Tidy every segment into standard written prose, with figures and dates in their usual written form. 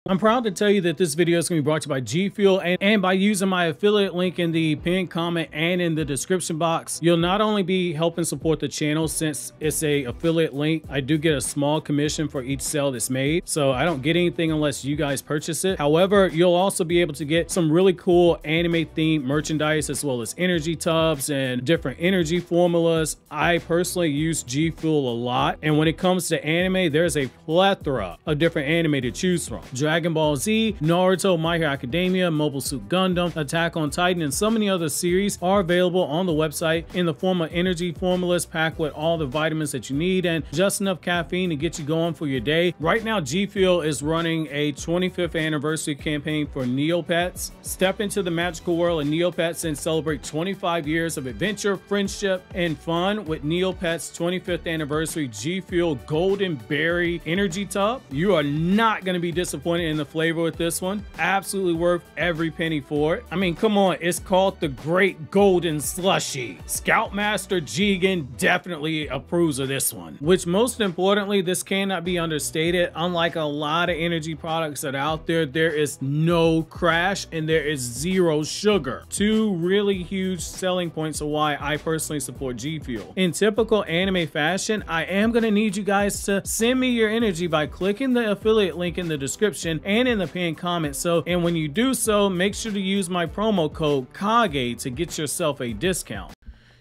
I'm proud to tell you that this video is going to be brought to you by G Fuel, and by using my affiliate link in the pinned comment and in the description box, you'll not only be helping support the channel since it's a affiliate link. I do get a small commission for each sale that's made, so I don't get anything unless you guys purchase it. However, you'll also be able to get some really cool anime themed merchandise as well as energy tubs and different energy formulas. I personally use G Fuel a lot, and when it comes to anime, there's a plethora of different anime to choose from. Dragon Ball Z, Naruto, My Hero Academia, Mobile Suit Gundam, Attack on Titan, and so many other series are available on the website in the form of energy formulas packed with all the vitamins that you need and just enough caffeine to get you going for your day. Right now, G Fuel is running a 25th anniversary campaign for Neopets. Step into the magical world of Neopets and celebrate 25 years of adventure, friendship, and fun with Neopets 25th anniversary G Fuel Golden Berry Energy Tub. You are not going to be disappointed in the flavor with this one. Absolutely worth every penny for it. I mean, come on, it's called the Great Golden Slushy. Scoutmaster Jigen definitely approves of this one. Which, most importantly, this cannot be understated. Unlike a lot of energy products that are out there, there is no crash and there is zero sugar. Two really huge selling points of why I personally support G Fuel. In typical anime fashion, I am going to need you guys to send me your energy by clicking the affiliate link in the description and in the pinned comment. And when you do so, make sure to use my promo code KAGE to get yourself a discount.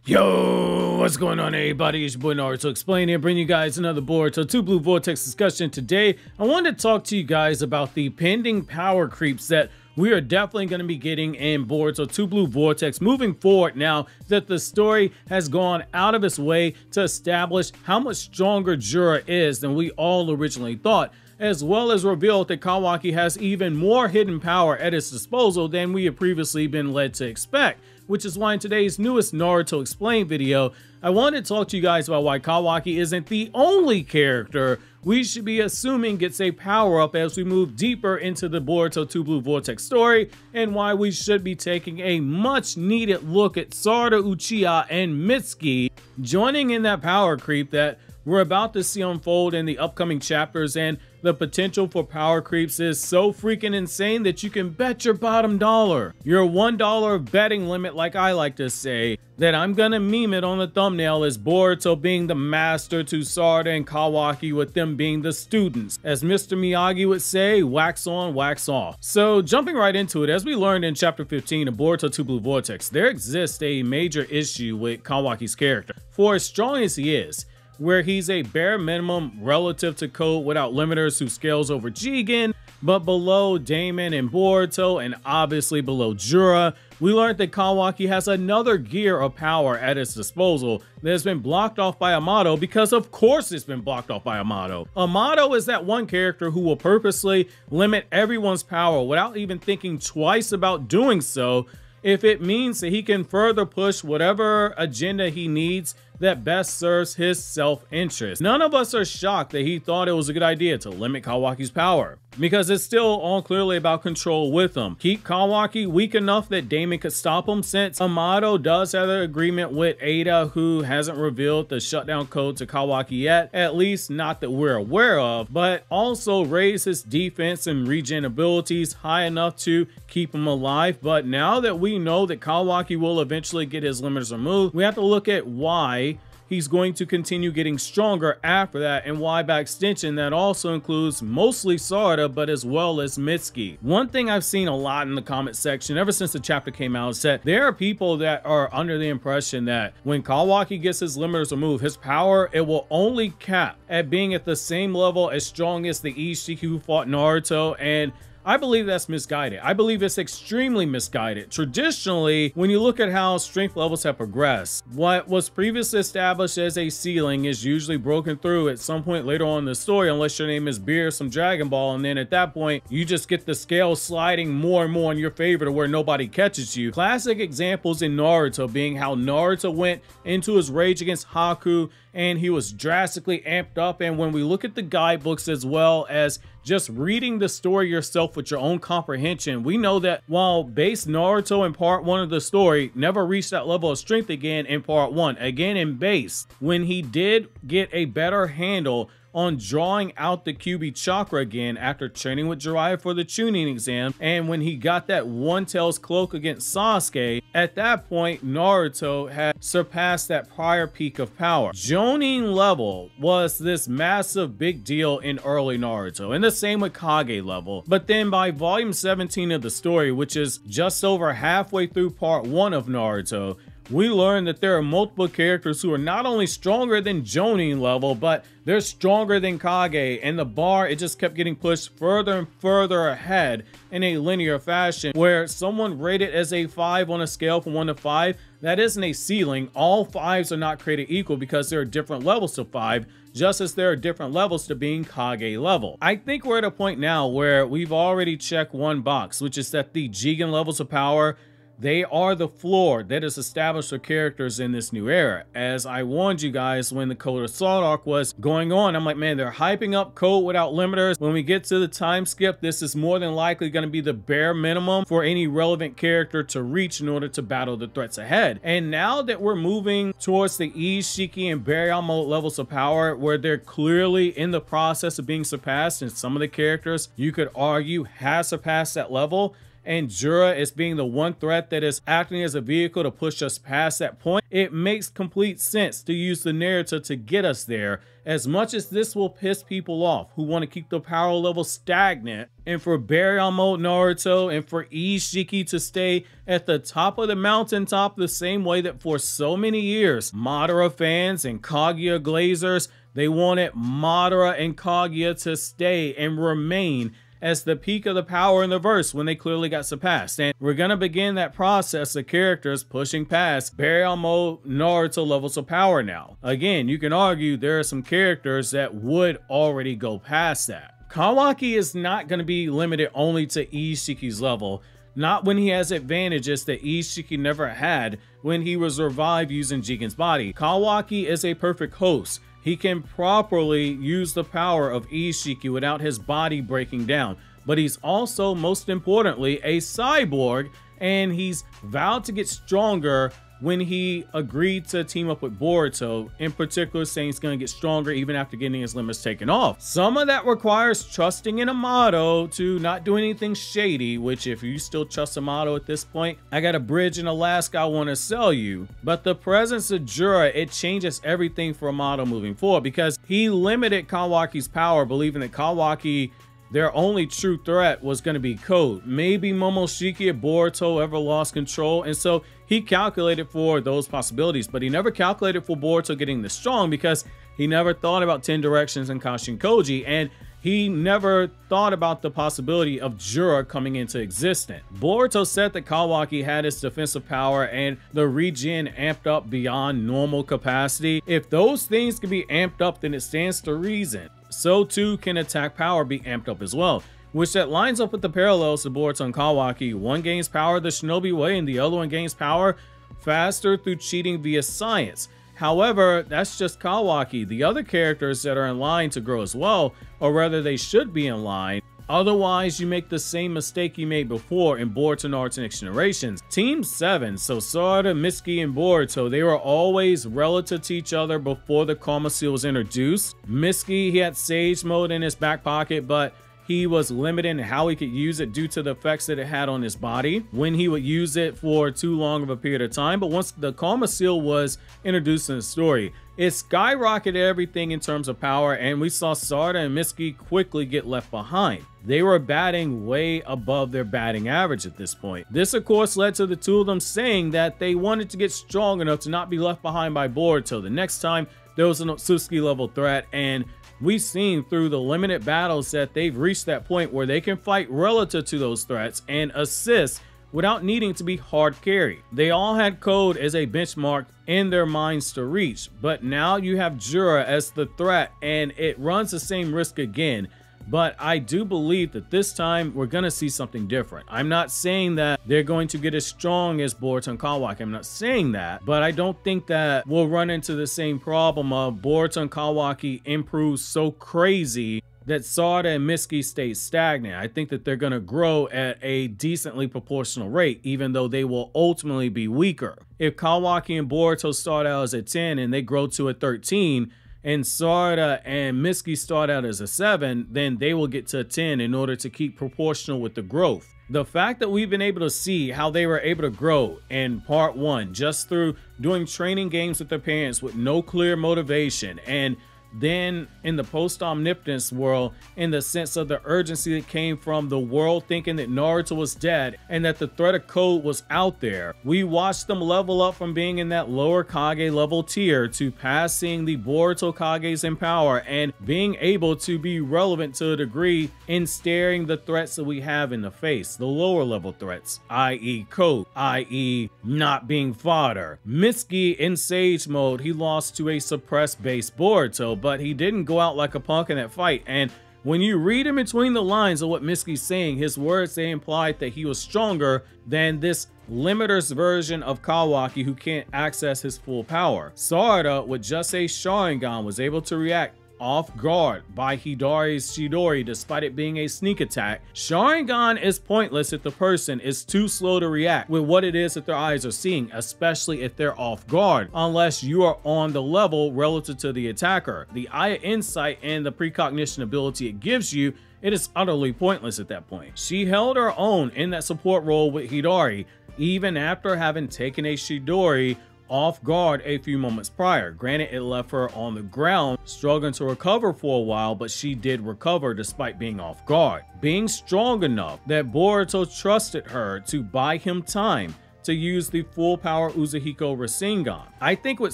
Yo, what's going on, everybody? It's your boy Naruto Explain here, bringing you guys another Boruto 2 Blue Vortex discussion. Today, I wanted to talk to you guys about the pending power creeps that we are definitely going to be getting in Boruto 2 Blue Vortex moving forward, now that the story has gone out of its way to establish how much stronger Jura is than we all originally thought, as well as revealed that Kawaki has even more hidden power at his disposal than we had previously been led to expect. Which is why in today's newest Naruto Explain video, I wanted to talk to you guys about why Kawaki isn't the only character we should be assuming gets a power-up as we move deeper into the Boruto 2 Blue Vortex story, and why we should be taking a much-needed look at Sarada Uchiha and Mitsuki joining in that power creep that we're about to see unfold in the upcoming chapters. And the potential for power creeps is so freaking insane that you can bet your bottom dollar, your $1 betting limit, like I like to say, that I'm gonna meme it on the thumbnail as Boruto being the master to Sarada and Kawaki, with them being the students. As Mr. Miyagi would say, wax on, wax off. So jumping right into it, as we learned in chapter 15 of Boruto 2 Blue Vortex, there exists a major issue with Kawaki's character. For as strong as he is, where he's a bare minimum relative to Code without limiters who scales over Jigen, but below Damon and Boruto, and obviously below Jura, we learned that Kawaki has another gear of power at his disposal that has been blocked off by Amato, because of course it's been blocked off by Amato. Amato is that one character who will purposely limit everyone's power without even thinking twice about doing so, if it means that he can further push whatever agenda he needs that best serves his self-interest. None of us are shocked that he thought it was a good idea to limit Kawaki's power, because it's still all clearly about control with him. Keep Kawaki weak enough that Damon could stop him, since Amato does have an agreement with Ada, who hasn't revealed the shutdown code to Kawaki yet, at least not that we're aware of, but also raise his defense and regen abilities high enough to keep him alive. But now that we know that Kawaki will eventually get his limiters removed, we have to look at why he's going to continue getting stronger after that, and why by extension that also includes mostly Sarada, but as well as Mitsuki. One thing I've seen a lot in the comment section ever since the chapter came out is that there are people that are under the impression that when Kawaki gets his limiters removed, his power, it will only cap at being at the same level as strong as the Ishiki who fought Naruto, and I believe that's misguided. I believe it's extremely misguided. Traditionally, when you look at how strength levels have progressed, what was previously established as a ceiling is usually broken through at some point later on in the story, unless your name is Beerus from Dragon Ball, and then at that point, you just get the scale sliding more and more in your favor to where nobody catches you. Classic examples in Naruto being how Naruto went into his rage against Haku, and he was drastically amped up. And when we look at the guidebooks as well as just reading the story yourself with your own comprehension, we know that while base Naruto in part 1 of the story never reached that level of strength again in part 1, again in base, when he did get a better handle on drawing out the Kyuubi chakra again after training with Jiraiya for the Chunin exam, and when he got that One Tails cloak against Sasuke, at that point Naruto had surpassed that prior peak of power. Jonin level was this massive big deal in early Naruto, and the same with Kage level, but then by volume 17 of the story, which is just over halfway through part 1 of Naruto, we learn that there are multiple characters who are not only stronger than Jonin level, but they're stronger than Kage, and the bar, it just kept getting pushed further and further ahead in a linear fashion, where someone rated as a 5 on a scale from 1 to 5, that isn't a ceiling. All 5s are not created equal because there are different levels to 5, just as there are different levels to being Kage level. I think we're at a point now where we've already checked one box, which is that the Jigen levels of power, they are the floor that is established for characters in this new era. As I warned you guys when the Code Assault arc was going on, I'm like, man, they're hyping up Code without limiters. When we get to the time skip, this is more than likely going to be the bare minimum for any relevant character to reach in order to battle the threats ahead. And now that we're moving towards the Ii, Shiki, and Beryl levels of power, where they're clearly in the process of being surpassed, and some of the characters you could argue has surpassed that level, and Jura is being the one threat that is acting as a vehicle to push us past that point, it makes complete sense to use the narrative to get us there. As much as this will piss people off who want to keep the power level stagnant, and for Baryon mode Naruto and for Ishiki to stay at the top of the mountaintop the same way that for so many years Madara fans and Kaguya glazers, they wanted Madara and Kaguya to stay and remain as the peak of the power in the verse when they clearly got surpassed. And we're gonna begin that process of characters pushing past Baryon mode Naruto levels of power now. Again, you can argue there are some characters that would already go past that. Kawaki is not going to be limited only to Ishiki's level, not when he has advantages that Ishiki never had when he was revived using Jigen's body. Kawaki is a perfect host. He can properly use the power of Ishiki without his body breaking down, but he's also, most importantly, a cyborg, and he's vowed to get stronger when he agreed to team up with Boruto, in particular saying he's going to get stronger even after getting his limits taken off. Some of that requires trusting in Amato to not do anything shady, which if you still trust Amato at this point, I got a bridge in Alaska I want to sell you. But the presence of Jura, it changes everything for Amato moving forward, because he limited Kawaki's power, believing that Kawaki, their only true threat was going to be Code. Maybe Momoshiki or Boruto ever lost control, and so he calculated for those possibilities, but he never calculated for Boruto getting this strong because he never thought about 10 Directions and Kashin Koji, and he never thought about the possibility of Jura coming into existence. Boruto said that Kawaki had his defensive power and the regen amped up beyond normal capacity. If those things can be amped up, then it stands to reason so too can attack power be amped up as well, which that lines up with the parallels to Boruto and Kawaki. One gains power the shinobi way and the other one gains power faster through cheating via science. However, that's just Kawaki. The other characters that are in line to grow as well, or rather they should be in line. Otherwise, you make the same mistake you made before in Boruto Naruto Next Generations. Team 7, so Sarada, Mitsuki, and Boruto, they were always relative to each other before the Karma Seal was introduced. Mitsuki, he had Sage Mode in his back pocket, but he was limited in how he could use it due to the effects that it had on his body when he would use it for too long of a period of time. But once the Karma Seal was introduced in the story, it skyrocketed everything in terms of power, and we saw Sarada and Mitsuki quickly get left behind. They were batting way above their batting average at this point. This of course led to the two of them saying that they wanted to get strong enough to not be left behind by Boruto the next time there was an Otsutsuki level threat, and we've seen through the limited battles that they've reached that point where they can fight relative to those threats and assist without needing to be hard carried. They all had Code as a benchmark in their minds to reach, but now you have Jura as the threat and it runs the same risk again. But I do believe that this time we're going to see something different. I'm not saying that they're going to get as strong as Boruto and Kawaki. I'm not saying that, but I don't think that we'll run into the same problem of Boruto and Kawaki improve so crazy that Sarada and Mitsuki stay stagnant. I think that they're going to grow at a decently proportional rate, even though they will ultimately be weaker. If Kawaki and Boruto start out as a 10 and they grow to a 13, and Sarada and Mitsuki start out as a 7, then they will get to a 10 in order to keep proportional with the growth. The fact that we've been able to see how they were able to grow in part 1 just through doing training games with their parents with no clear motivation, and then in the post-omnipotence world, in the sense of the urgency that came from the world thinking that Naruto was dead and that the threat of code was out there, we watched them level up from being in that lower Kage level tier to passing the Boruto Kages in power and being able to be relevant to a degree in staring the threats that we have in the face, the lower level threats, i.e. code, i.e. not being fodder. Mitsuki in Sage mode, he lost to a suppressed base Boruto, but he didn't go out like a punk in that fight. And when you read in between the lines of what Mitsuki's saying, his words, they implied that he was stronger than this limiter's version of Kawaki who can't access his full power. Sarada with just a Sharingan was able to react off guard by Hidari's Chidori despite it being a sneak attack. Sharingan is pointless if the person is too slow to react with what it is that their eyes are seeing, especially if they're off guard, unless you are on the level relative to the attacker. The Eye of Insight and the precognition ability it gives you, it is utterly pointless at that point. She held her own in that support role with Hidari, even after having taken a Chidori off guard a few moments prior. Granted, it left her on the ground struggling to recover for a while, but she did recover despite being off guard, being strong enough that Boruto trusted her to buy him time to use the full power Uzuhiko Rasengan. I think with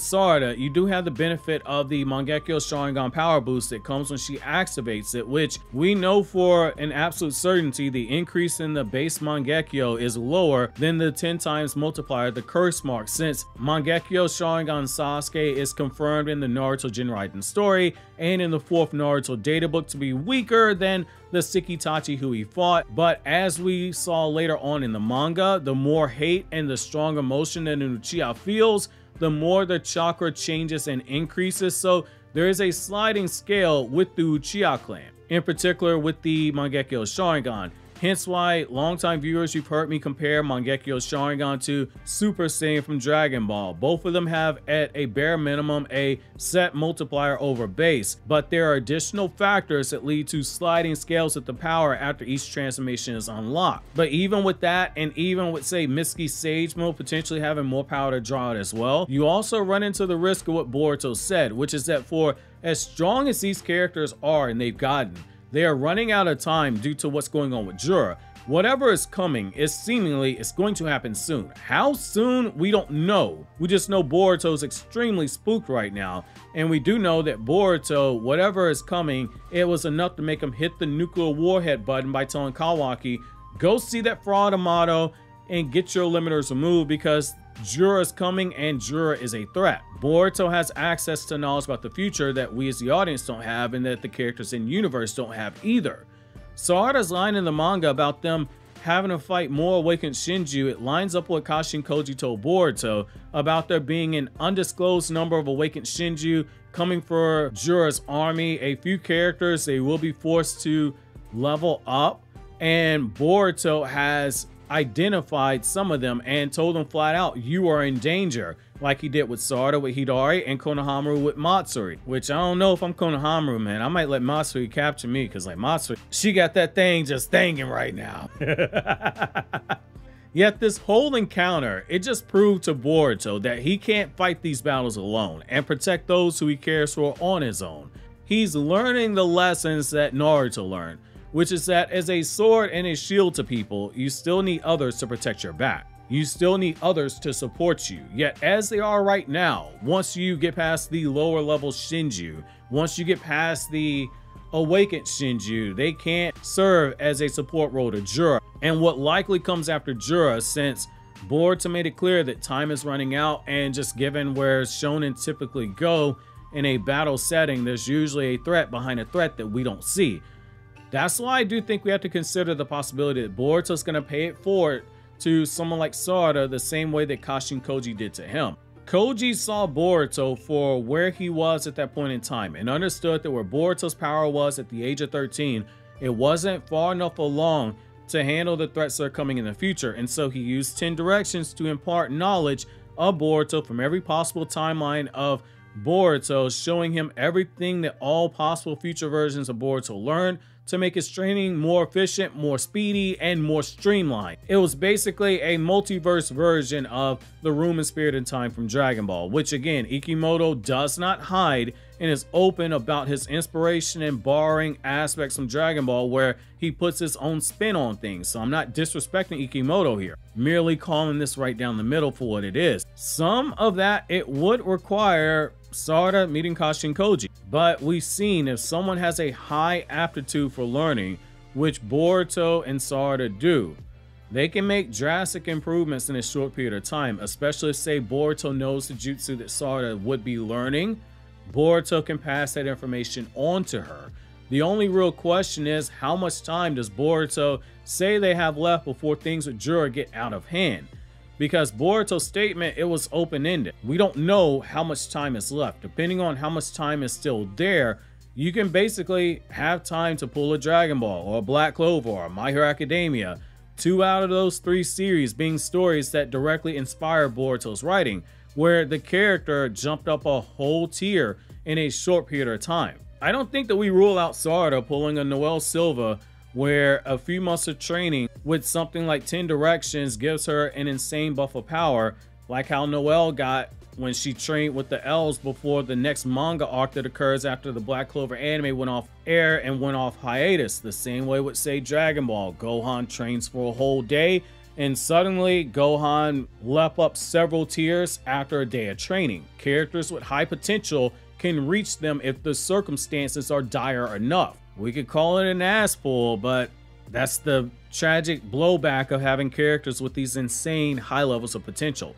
Sarada, you do have the benefit of the Mangekyo Sharingan power boost that comes when she activates it, which we know for an absolute certainty the increase in the base Mangekyo is lower than the 10 times multiplier, the curse mark, since Mangekyo Sharingan Sasuke is confirmed in the Naruto Jinraiden story and in the 4th Naruto databook to be weaker than the Sekitachi who he fought. But as we saw later on in the manga, the more hate and the strong emotion that an Uchiha feels, the more the chakra changes and increases. So there is a sliding scale with the Uchiha clan, in particular with the Mangekyo Sharingan. Hence why longtime viewers, you've heard me compare Mangekyo Sharingan to Super Saiyan from Dragon Ball. Both of them have at a bare minimum a set multiplier over base, but there are additional factors that lead to sliding scales of the power after each transformation is unlocked. But even with that, and even with say Mitsuki Sage mode potentially having more power to draw it as well, you also run into the risk of what Boruto said, which is that for as strong as these characters are and they've gotten, they are running out of time due to what's going on with Jura. Whatever is coming is seemingly it's going to happen soon. How soon, we don't know. We just know Boruto's extremely spooked right now. And we do know that Boruto, whatever is coming, it was enough to make him hit the nuclear warhead button by telling Kawaki, go see that fraud Amato and get your limiters removed because Jura is coming and Jura is a threat. Boruto has access to knowledge about the future that we as the audience don't have and that the characters in universe don't have either. Sarada's line in the manga about them having to fight more awakened Shinju, it lines up what Kashin Koji told Boruto about there being an undisclosed number of awakened Shinju coming for Jura's army. A few characters, they will be forced to level up, and Boruto has identified some of them and told them flat out, you are in danger, like he did with Sarada with Hidari and Konohamaru with Matsuri, which I don't know if I'm Konohamaru, man. I might let Matsuri capture me because like Matsuri, she got that thing just thangin' right now. Yet this whole encounter, it just proved to Boruto that he can't fight these battles alone and protect those who he cares for on his own. He's learning the lessons that Naruto learned, which is that as a sword and a shield to people, you still need others to protect your back. You still need others to support you. Yet as they are right now, once you get past the lower level Shinju, once you get past the awakened Shinju, they can't serve as a support role to Jura. And what likely comes after Jura, since Boruto made it clear that time is running out, and just given where shonen typically go in a battle setting, there's usually a threat behind a threat that we don't see. That's why I do think we have to consider the possibility that Boruto's going to pay it forward to someone like Sarada the same way that Kashin Koji did to him. Koji saw Boruto for where he was at that point in time and understood that where Boruto's power was at the age of 13, it wasn't far enough along to handle the threats that are coming in the future, and so he used 10 directions to impart knowledge of Boruto from every possible timeline of Boruto, showing him everything that all possible future versions of Boruto learned to make his training more efficient, more speedy, and more streamlined. It was basically a multiverse version of the Room of Spirit and Time from Dragon Ball, which again, Ikimoto does not hide and is open about his inspiration and borrowing aspects from Dragon Ball where he puts his own spin on things. So I'm not disrespecting Ikimoto here, merely calling this right down the middle for what it is. Some of that, it would require Sarada meeting Kashin-Koji, but we've seen if someone has a high aptitude for learning, which Boruto and Sarada do, they can make drastic improvements in a short period of time, especially if, say, Boruto knows the jutsu that Sarada would be learning. Boruto can pass that information on to her. The only real question is, how much time does Boruto say they have left before things with Jiraiya get out of hand? Because Boruto's statement, it was open-ended. We don't know how much time is left. Depending on how much time is still there, you can basically have time to pull a Dragon Ball or a Black Clover or My Hero Academia. 2 out of those 3 series being stories that directly inspired Boruto's writing, where the character jumped up a whole tier in a short period of time. I don't think that we rule out Sarada pulling a Noelle Silva, where a few months of training with something like 10 directions gives her an insane buff of power, like how Noelle got when she trained with the elves before the next manga arc that occurs after the Black Clover anime went off air and went off hiatus. The same way with, say, Dragon Ball. Gohan trains for a whole day, and suddenly Gohan leapt up several tiers after a day of training. Characters with high potential can reach them if the circumstances are dire enough. We could call it an ass pull, but that's the tragic blowback of having characters with these insane high levels of potential.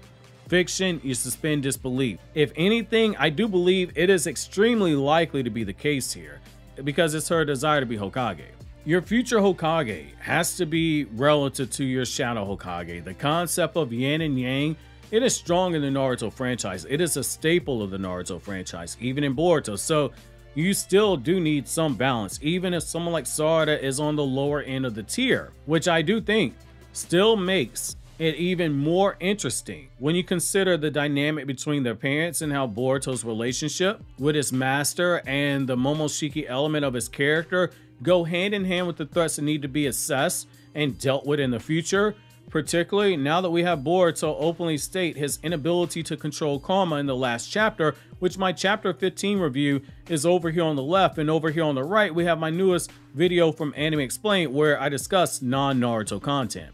Fiction, you suspend disbelief. If anything, I do believe it is extremely likely to be the case here, because it's her desire to be Hokage. Your future Hokage has to be relative to your Shadow Hokage. The concept of yin and yang, it is strong in the Naruto franchise. It is a staple of the Naruto franchise, even in Boruto. So you still do need some balance, even if someone like Sarada is on the lower end of the tier, which I do think still makes it even more interesting when you consider the dynamic between their parents and how Boruto's relationship with his master and the Momoshiki element of his character go hand in hand with the threats that need to be assessed and dealt with in the future. Particularly now that we have Boruto openly state his inability to control karma in the last chapter, which my chapter 15 review is over here on the left, and over here on the right we have my newest video from Anime Explained where I discuss non-Naruto content.